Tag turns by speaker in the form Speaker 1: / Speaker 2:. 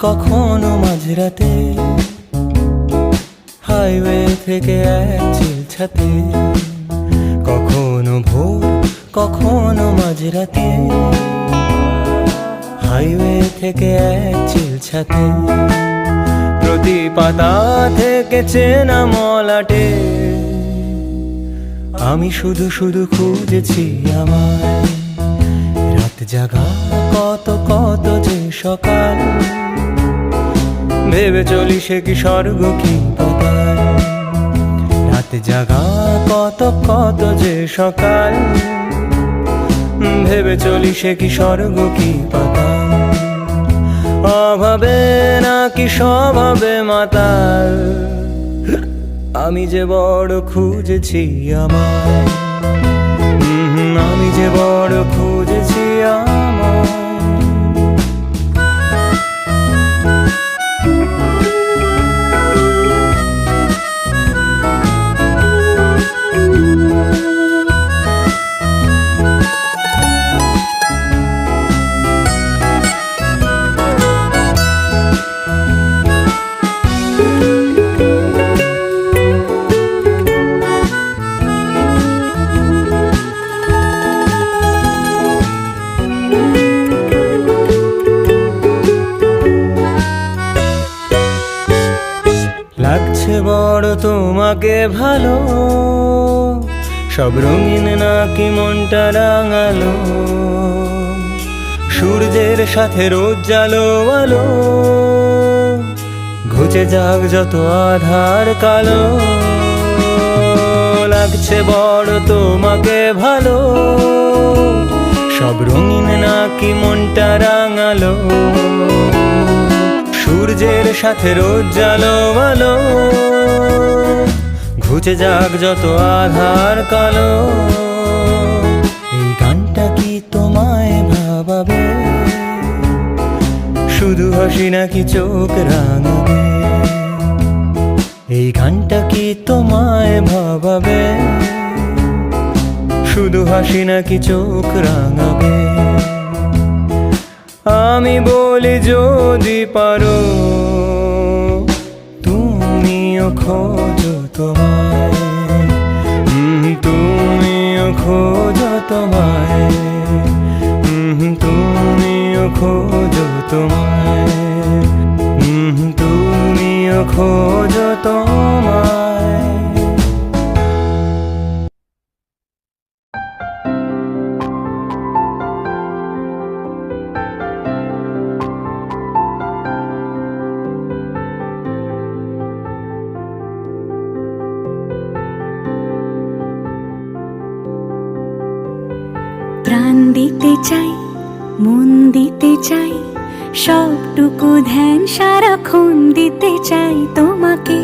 Speaker 1: কখনো মাঝরাতে হাইওয়ে থেকে এক চিলছাতে, কখনো ভোর কখনো মাঝরাতে হাইওয়ে থেকে এক চিলছাতে, প্রতি পাতা থেকে চেনা মলাটে আমি শুধু শুধু খুঁজেছি আমায়। রাত জাগা কত কত যে সকাল, ভেবে চলি সে কি স্বর্গ কি পাতাল। রাত জাগা কত কত যে সকাল, ভেবে চলি সে কি স্বর্গ কি পাতাল। অভাবে নাকি স্বভাবে মাতাল, আমি যে বড় খুঁজেছি আমায়। আমি যে বড় খুঁজেছি আমায়। লাগছে বড় তোমাকে ভালো, সব রঙিন নাকি মনটা রাঙালো, সূর্যের সাথে রোজ জালো আলো, ঘুচে যাক যত আধার কালো। লাগছে বড় তোমাকে ভালো, সব রঙিন নাকি মনটা রাঙালো, সূর্যের সাথে রোজ জালো আলো, ঘুচে যাক যত আধার কালো। এই গানটা কি তোমায় ভাবাবে, শুধু হাসি নাকি চোখ রাঙাবে? এই গানটা কি তোমায় ভাবাবে, শুধু হাসি নাকি চোখ রাঙাবে? আমি বলি যদি পারো তুমিও খোঁজো তোমায়, তুমিও খোঁজো তোমায়, তুমিও খোঁজো তোমায়, তুমিও খোঁজো তোমায়।
Speaker 2: প্রাণ দিতে চাই, মন দিতে চাই, সবটুকু ধ্যান সারাক্ষণ দিতে চাই তোমাকে।